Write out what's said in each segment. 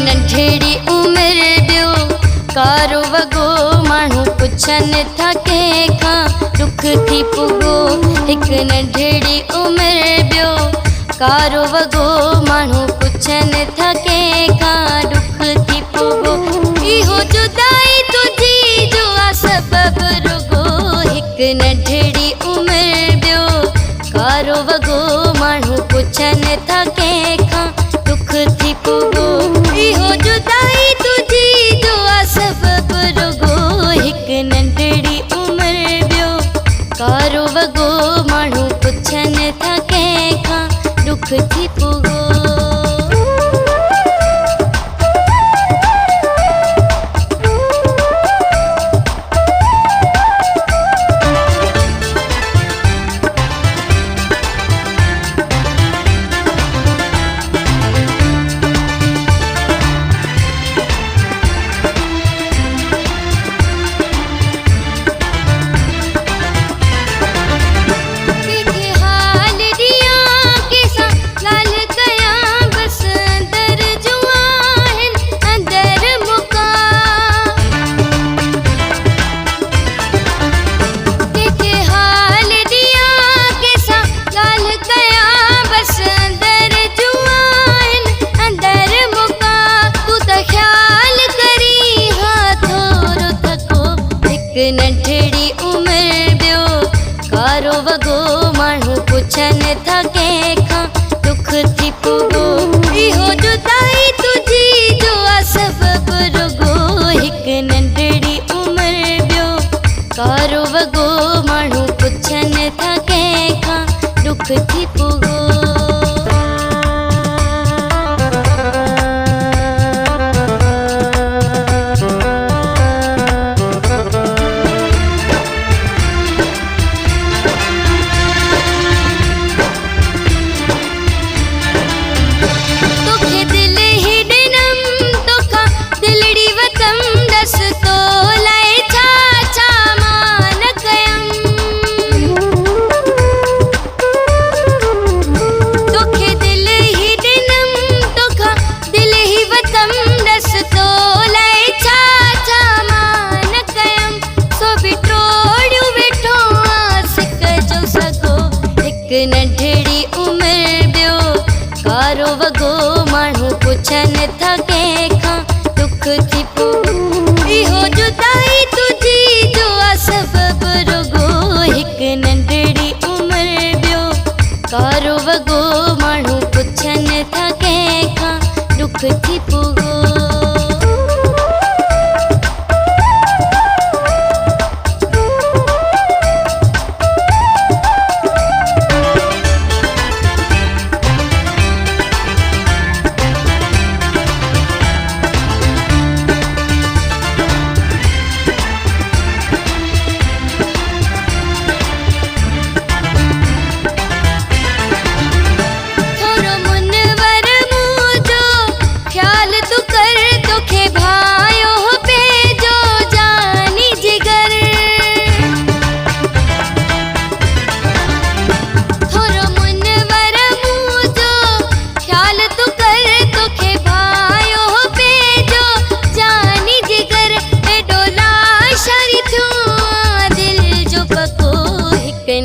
नंढड़ी उम्र ॿियो कारो वॻो माण्हू पुछनि था कंहिंखां दुख थी पुॻो। हिकु नंढड़ी उम्र ॿियो कारो वॻो माण्हू पुछनि था कंहिंखां दुख थी पुॻो। इहो जुदाई तुंहिंजी जो आहे सबबु रुॻो। हिकु नंढड़ी उम्र ॿियो कारो वॻो माण्हू पुछनि था कंहिंखां दुख थी पुॻो। इहो जुदाई तुंहिंजी जो आहे सबबु रुॻो। हिकु नंढड़ी उम्र ॿियो कारो वॻो माण्हू पुछनि था कंहिंखां दुख थी पुॻो। नंढड़ी उम्र ॿियो कारो वॻो माण्हू पुछनि था कंहिंखां दुख थी पुॻो। इहो जुदाई तुंहिंजी जो आहे सबबु रुॻो। हिकु नंढड़ी उम्र ॿियो कारो वॻो माण्हू पुछनि था कंहिंखां दुख थी पुॻो। नंढड़ी उम्र ॿियो कारो वॻो माण्हू पुछनि था कंहिंखां दुख थी पुॻो। इहो जुदाई तुंहिंजी जो आहे सबबु रुॻो। हिकु नंढड़ी उम्र ॿियो कारो वॻो माण्हू पुछनि था कंहिंखां दुख थी पुॻो।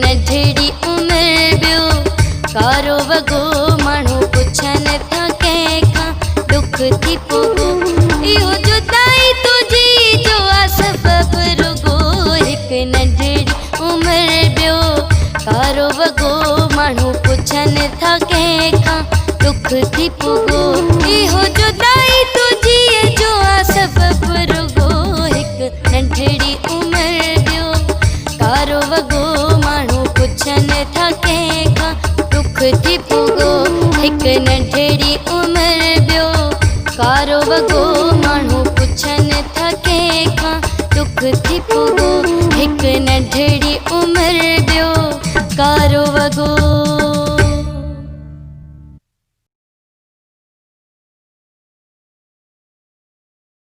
नंढड़ी उम्र ॿियो कारो वॻो माण्हू पुछनि था कंहिंखां दुख थी पुॻो। इहो जुदाई तुंहिंजी जो आहे सबबु रुॻो। हिकु नंढड़ी उम्र ॿियो कारो वॻो माण्हू पुछनि था कंहिंखां दुख थी पुॻो। इहो जुदाई तुंहिंजी जो आहे सबबु रुॻो। हिकु नंढड़ी उम्र ॿियो कारो वॻो माण्हू पुछनि था कंहिंखां दुख थी पुॻो। हिकु नंढड़ी उम्र ॿियो कारो वॻो माण्हू पुछनि था कंहिंखां दुख थी पुगो हिकु नंढड़ी उमिरि ॿियो कारो वॻो।